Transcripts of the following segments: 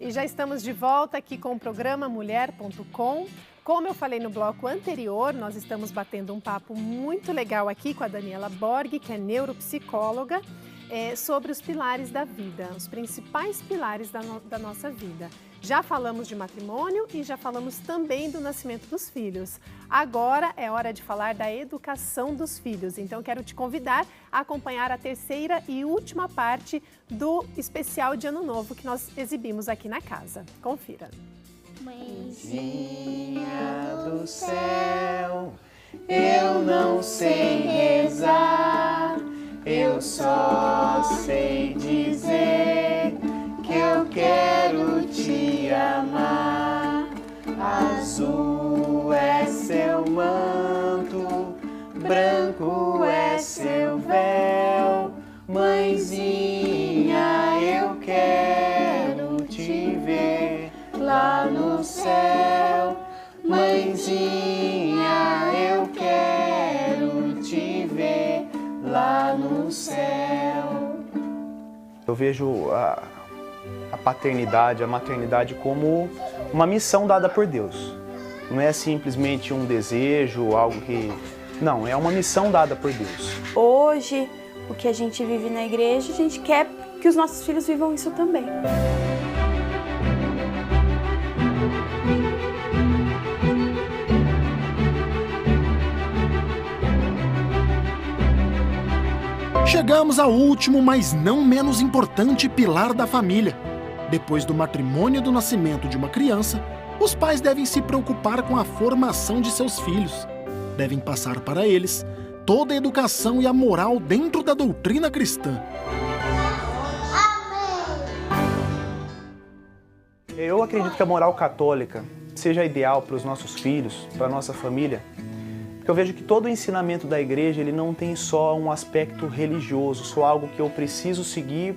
E já estamos de volta aqui com o programa Mulher.com. Como eu falei no bloco anterior, nós estamos batendo um papo muito legal aqui com a Daniela Borg, que é neuropsicóloga, sobre os pilares da vida, os principais pilares da nossa vida. Já falamos de matrimônio e já falamos também do nascimento dos filhos. Agora é hora de falar da educação dos filhos. Então, quero te convidar a acompanhar a terceira e última parte do especial de Ano Novo que nós exibimos aqui na casa. Confira. Mãezinha do céu, eu não sei rezar, eu só sei dizer que eu quero te amar. Azul é seu manto, branco é seu véu. Mãezinha, eu quero te ver lá no céu. Mãezinha, eu quero te ver lá no céu. Eu vejo a paternidade, a maternidade como uma missão dada por Deus. Não é simplesmente um desejo, algo que... Não, é uma missão dada por Deus. Hoje, o que a gente vive na igreja, a gente quer que os nossos filhos vivam isso também. Chegamos ao último, mas não menos importante pilar da família. Depois do matrimônio e do nascimento de uma criança, os pais devem se preocupar com a formação de seus filhos. Devem passar para eles toda a educação e a moral dentro da doutrina cristã. Eu acredito que a moral católica seja ideal para os nossos filhos, para a nossa família, porque eu vejo que todo o ensinamento da igreja ele não tem só um aspecto religioso, só algo que eu preciso seguir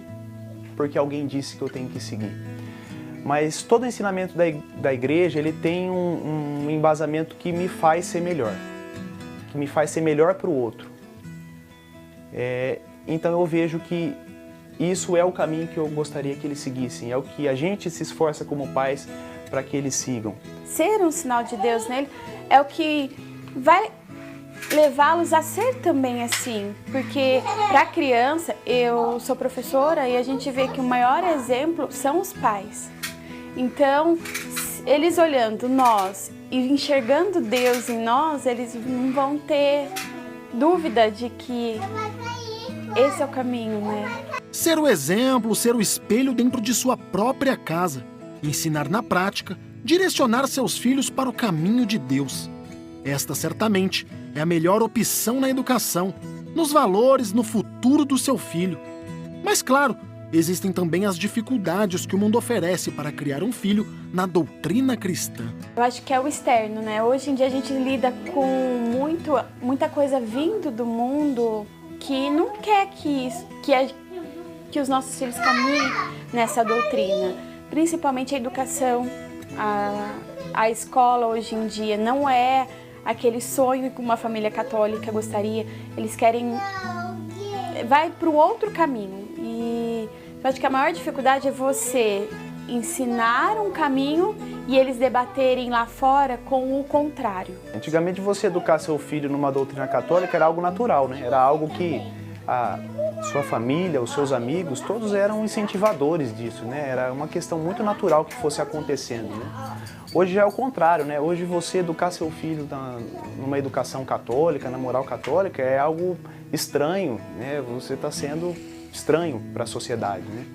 porque alguém disse que eu tenho que seguir. Mas todo o ensinamento da igreja ele tem um embasamento que me faz ser melhor, que me faz ser melhor para o outro. Então eu vejo que isso é o caminho que eu gostaria que eles seguissem, é o que a gente se esforça como pais para que eles sigam. Ser um sinal de Deus nele é o que vai levá-los a ser também assim, porque para a criança, eu sou professora e a gente vê que o maior exemplo são os pais. Então, eles olhando nós e enxergando Deus em nós, eles não vão ter dúvida de que esse é o caminho, né? Ser o exemplo, ser o espelho dentro de sua própria casa, ensinar na prática, direcionar seus filhos para o caminho de Deus. Esta, certamente, é a melhor opção na educação, nos valores, no futuro do seu filho. Mas, claro, existem também as dificuldades que o mundo oferece para criar um filho na doutrina cristã. Eu acho que é o externo, né? Hoje em dia a gente lida com muita coisa vindo do mundo que não quer que os nossos filhos caminhem nessa doutrina. Principalmente a educação, a escola hoje em dia não é aquele sonho que uma família católica gostaria. Eles querem... vai para o outro caminho. E eu acho que a maior dificuldade é você ensinar um caminho e eles debaterem lá fora com o contrário. Antigamente você educar seu filho numa doutrina católica era algo natural, né? Era algo que a sua família, os seus amigos, todos eram incentivadores disso, né? Era uma questão muito natural que fosse acontecendo, né? Hoje já é o contrário, né? Hoje você educar seu filho numa educação católica, na moral católica, é algo estranho, né? Você está sendo estranho para a sociedade, né?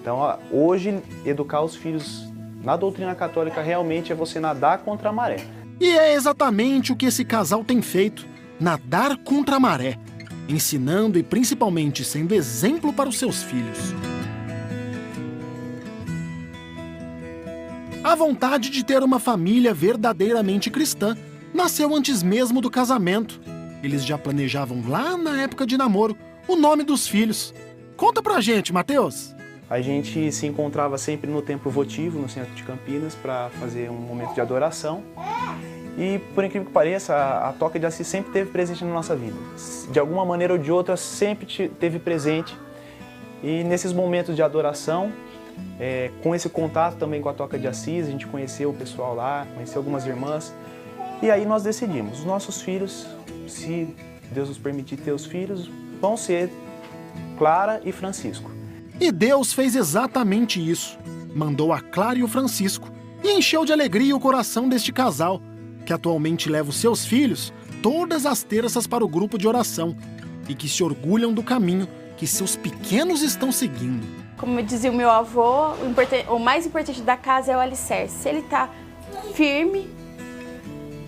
Então, hoje, educar os filhos na doutrina católica realmente é você nadar contra a maré. E é exatamente o que esse casal tem feito, nadar contra a maré, ensinando e principalmente sendo exemplo para os seus filhos. A vontade de ter uma família verdadeiramente cristã nasceu antes mesmo do casamento. Eles já planejavam lá na época de namoro o nome dos filhos. Conta pra gente, Matheus! A gente se encontrava sempre no templo votivo, no centro de Campinas, para fazer um momento de adoração. E, por incrível que pareça, a Toca de Assis sempre esteve presente na nossa vida. De alguma maneira ou de outra, sempre esteve presente. E nesses momentos de adoração, Com esse contato também com a Toca de Assis, a gente conheceu o pessoal lá, conheceu algumas irmãs. E aí nós decidimos, os nossos filhos, se Deus nos permitir ter os filhos, vão ser Clara e Francisco. E Deus fez exatamente isso. Mandou a Clara e o Francisco e encheu de alegria o coração deste casal, que atualmente leva os seus filhos todas as terças para o grupo de oração e que se orgulham do caminho que seus pequenos estão seguindo. Como dizia o meu avô, o mais importante da casa é o alicerce. Se ele está firme,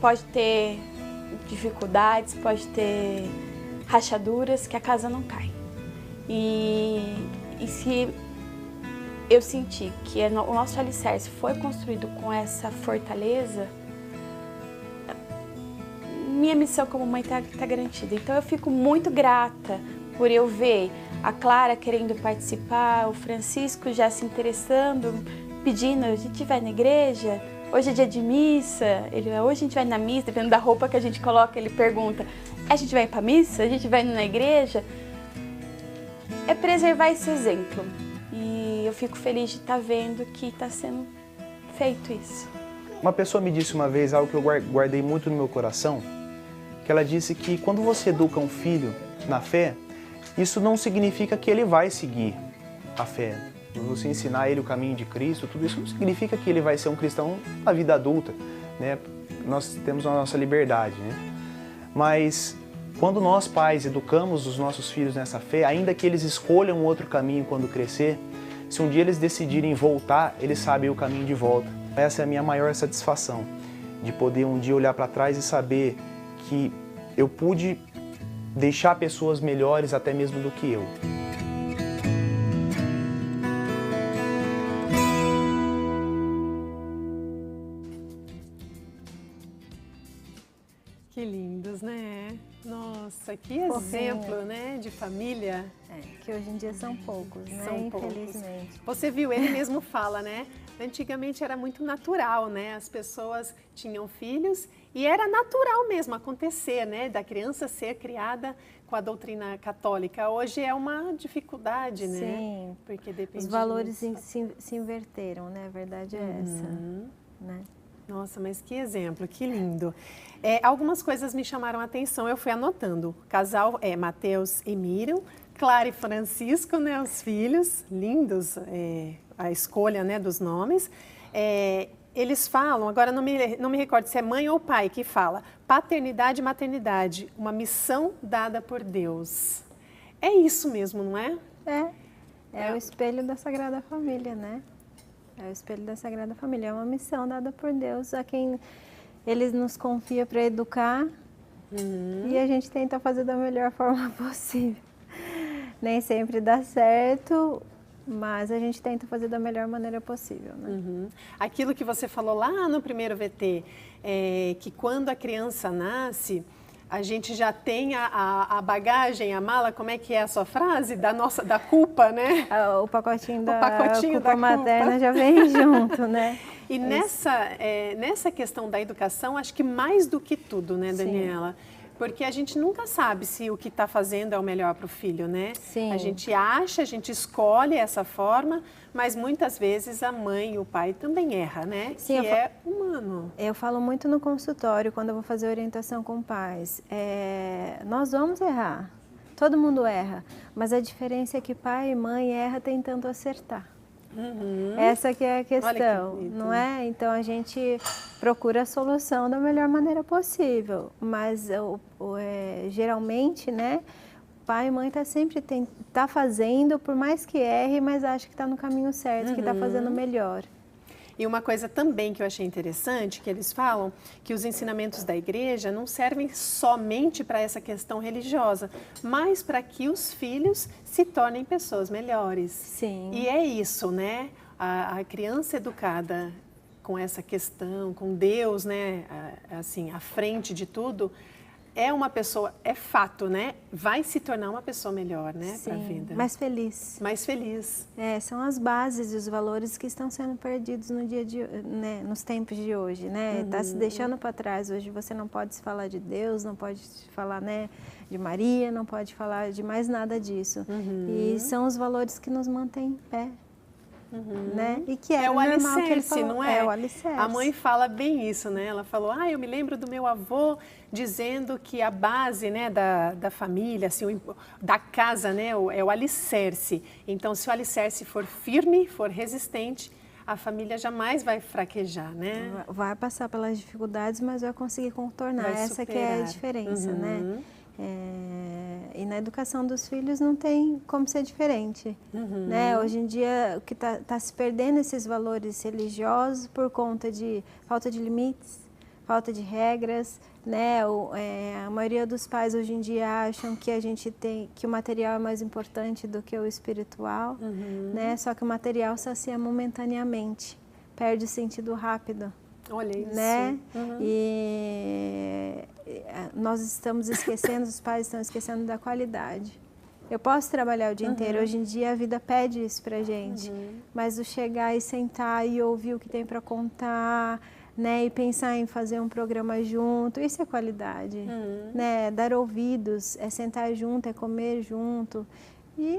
pode ter dificuldades, pode ter rachaduras, que a casa não cai. E se eu sentir que o nosso alicerce foi construído com essa fortaleza, minha missão como mãe está garantida. Então eu fico muito grata por eu ver a Clara querendo participar, o Francisco já se interessando, pedindo, a gente vai na igreja, hoje é dia de missa, hoje a gente vai na missa, dependendo da roupa que a gente coloca, ele pergunta, a gente vai para missa, a gente vai na igreja? É preservar esse exemplo. E eu fico feliz de estar vendo que está sendo feito isso. Uma pessoa me disse uma vez algo que eu guardei muito no meu coração, que ela disse que quando você educa um filho na fé, isso não significa que ele vai seguir a fé. Você ensinar ele o caminho de Cristo, tudo isso não significa que ele vai ser um cristão na vida adulta, né? Nós temos a nossa liberdade, né? Mas quando nós pais educamos os nossos filhos nessa fé, ainda que eles escolham outro caminho quando crescer, se um dia eles decidirem voltar, eles sabem o caminho de volta. Essa é a minha maior satisfação, de poder um dia olhar para trás e saber que eu pude deixar pessoas melhores até mesmo do que eu. Que lindos, né? Nossa, que exemplo, né, de família. Que hoje em dia são poucos, né? São Infelizmente. poucos. Você viu, ele mesmo fala, né? Antigamente era muito natural, né? As pessoas tinham filhos e era natural mesmo acontecer, né? Da criança ser criada com a doutrina católica. Hoje é uma dificuldade, né? Sim. Porque depende. Os valores se inverteram, né? A verdade é essa, né? Nossa, mas que exemplo, que lindo. Algumas coisas me chamaram a atenção, eu fui anotando. O casal é Mateus e Miriam, Clara e Francisco, né, os filhos, lindos, a escolha, né, dos nomes. Eles falam, agora não me recordo se é mãe ou pai que fala, paternidade e maternidade, uma missão dada por Deus. É isso mesmo, não é? É o espelho da Sagrada Família, né? É o espelho da Sagrada Família, é uma missão dada por Deus a quem Ele nos confia para educar e a gente tenta fazer da melhor forma possível. Nem sempre dá certo, mas a gente tenta fazer da melhor maneira possível, né? Aquilo que você falou lá no primeiro VT, que quando a criança nasce, a gente já tem a bagagem, a mala, como é que é a sua frase? Da culpa, né? O pacotinho da culpa materna já vem junto, né? E nessa questão da educação, acho que mais do que tudo, né, Daniela? Sim. Porque a gente nunca sabe se o que está fazendo é o melhor para o filho, né? Sim. A gente acha, a gente escolhe essa forma, mas muitas vezes a mãe e o pai também erram, né? Sim, que é humano. Eu falo muito no consultório, quando eu vou fazer orientação com pais. Nós vamos errar, todo mundo erra, mas a diferença é que pai e mãe erram tentando acertar. Essa que é a questão, não é? Então a gente procura a solução da melhor maneira possível, mas geralmente, né, pai e mãe tá fazendo, por mais que erre, mas acha que está no caminho certo, que está fazendo melhor. E uma coisa também que eu achei interessante, que eles falam que os ensinamentos da igreja não servem somente para essa questão religiosa, mas para que os filhos se tornem pessoas melhores. Sim. E é isso, né? A criança educada com essa questão, com Deus, né, assim, à frente de tudo, é uma pessoa, é fato, né? Vai se tornar uma pessoa melhor, né, para a vida. Mais feliz. Mais feliz. São as bases e os valores que estão sendo perdidos no dia de, né, nos tempos de hoje, né? Está se deixando para trás. Hoje você não pode falar de Deus, não pode falar, né, de Maria, não pode falar de mais nada disso. E são os valores que nos mantêm em pé. né? E que é o normal alicerce, que ele falou. não é? É o alicerce. A mãe fala bem isso, né? Ela falou, eu me lembro do meu avô dizendo que a base, né, da família, assim, da casa, né, é o alicerce. Então, se o alicerce for firme, for resistente, a família jamais vai fraquejar, né? Vai passar pelas dificuldades, mas vai conseguir contornar. Essa que é a diferença, né? E na educação dos filhos não tem como ser diferente, né? Hoje em dia, o que tá se perdendo esses valores religiosos por conta de falta de limites, falta de regras, né? A maioria dos pais hoje em dia acham que que o material é mais importante do que o espiritual, né? Só que o material sacia momentaneamente, perde o sentido rápido. Olha isso. Né? E nós estamos esquecendo, os pais estão esquecendo da qualidade. Eu posso trabalhar o dia inteiro, hoje em dia a vida pede isso pra gente, mas o chegar e sentar e ouvir o que tem para contar, né, e pensar em fazer um programa junto, isso é qualidade, né? Dar ouvidos, é sentar junto, é comer junto. E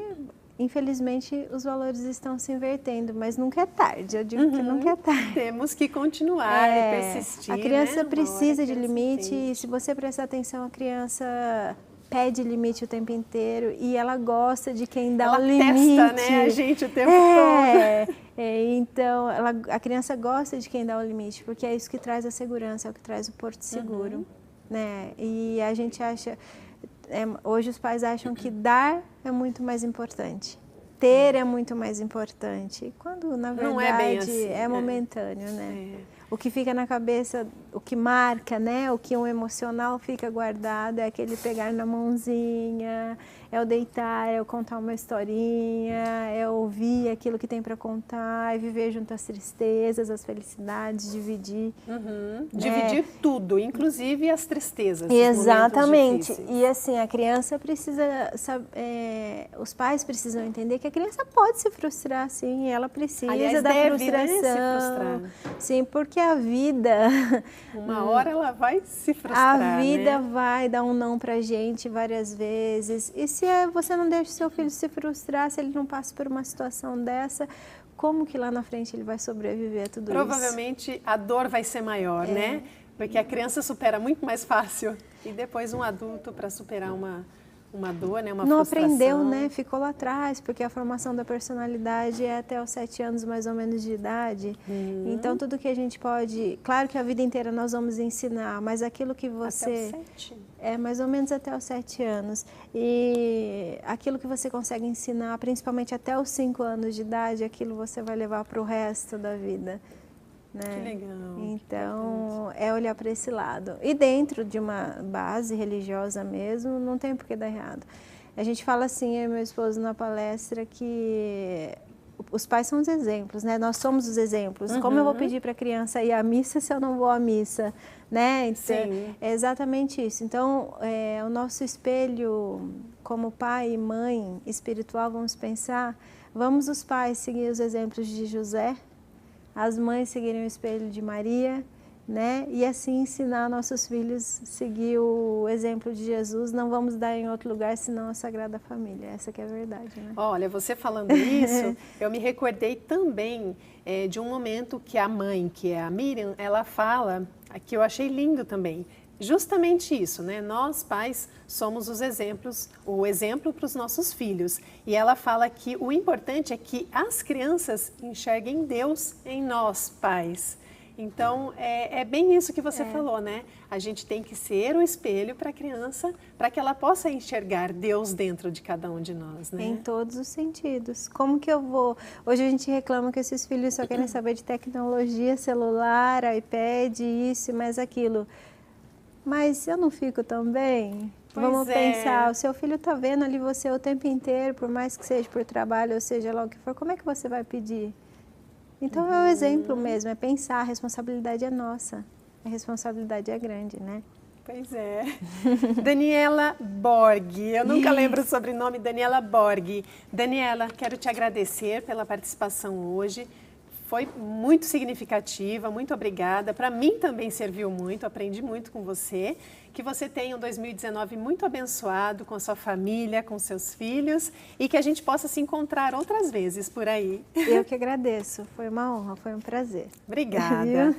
infelizmente os valores estão se invertendo, mas nunca é tarde, eu digo que nunca é tarde. Temos que continuar e persistir. A criança, né? precisa de limite, e se você prestar atenção, a criança pede limite o tempo inteiro e ela gosta de quem dá o limite. Ela testa, né, a gente o tempo todo. Então, a criança gosta de quem dá o limite, porque é isso que traz a segurança, é o que traz o porto seguro, né? E a gente acha, hoje os pais acham que dar é muito mais importante, ter é muito mais importante, quando na verdade não é bem assim, é momentâneo, né? O que fica na cabeça, o que marca, né? O que um emocional fica guardado é aquele pegar na mãozinha, é o deitar, é o contar uma historinha, é ouvir aquilo que tem para contar, é viver junto às tristezas, as felicidades, dividir. Dividir tudo, inclusive as tristezas. Exatamente. E assim, a criança precisa saber, os pais precisam entender que a criança pode se frustrar, sim, ela precisa da frustração. Se frustrar. Sim, porque a vida... Uma hora ela vai se frustrar, a vida né? vai dar um não pra gente várias vezes. E se você não deixa o seu filho se frustrar, se ele não passa por uma situação dessa, como que lá na frente ele vai sobreviver a tudo isso? Provavelmente a dor vai ser maior, né? Porque a criança supera muito mais fácil. E depois um adulto para superar uma dor, né? Uma não frustração. Aprendeu, né? Ficou lá atrás, porque a formação da personalidade é até os 7 anos mais ou menos de idade. Então tudo que a gente pode, claro que a vida inteira nós vamos ensinar, mas aquilo que você... Até os 7? É, mais ou menos até os 7 anos. E aquilo que você consegue ensinar, principalmente até os 5 anos de idade, aquilo você vai levar para o resto da vida. Né? Que legal. Então, é olhar para esse lado. E dentro de uma base religiosa mesmo, não tem por que dar errado. A gente fala assim, eu e meu esposo na palestra, que os pais são os exemplos, né? Nós somos os exemplos. Como eu vou pedir para a criança ir à missa se eu não vou à missa? Né? Então, Sim. é exatamente isso. Então, o nosso espelho como pai e mãe espiritual, vamos pensar, vamos os pais seguir os exemplos de José, as mães seguirem o espelho de Maria, né? E assim ensinar nossos filhos a seguir o exemplo de Jesus. Não vamos dar em outro lugar senão a Sagrada Família. Essa que é a verdade, né? Olha, você falando isso, eu me recordei também de um momento que a mãe, que é a Miriam, ela fala, que eu achei lindo também, justamente isso, né? Nós, pais, somos os exemplos, o exemplo para os nossos filhos. E ela fala que o importante é que as crianças enxerguem Deus em nós, pais. Então, é bem isso que você falou, né? A gente tem que ser o espelho para a criança, para que ela possa enxergar Deus dentro de cada um de nós, né? Em todos os sentidos. Como que eu vou... Hoje a gente reclama que esses filhos só querem saber de tecnologia, celular, iPad, isso e mais aquilo. Mas eu não fico tão bem? Vamos pensar, o seu filho está vendo ali você o tempo inteiro, por mais que seja por trabalho, ou seja lá o que for, como é que você vai pedir? Então é o exemplo mesmo, é pensar, a responsabilidade é nossa, a responsabilidade é grande, né? Pois é. Daniela Borg, eu nunca lembro o sobrenome, Daniela Borg. Daniela, quero te agradecer pela participação hoje. foi muito significativa, muito obrigada. Para mim também serviu muito, aprendi muito com você. Que você tenha um 2019 muito abençoado com a sua família, com seus filhos e que a gente possa se encontrar outras vezes por aí. Eu que agradeço, foi uma honra, foi um prazer. Obrigada.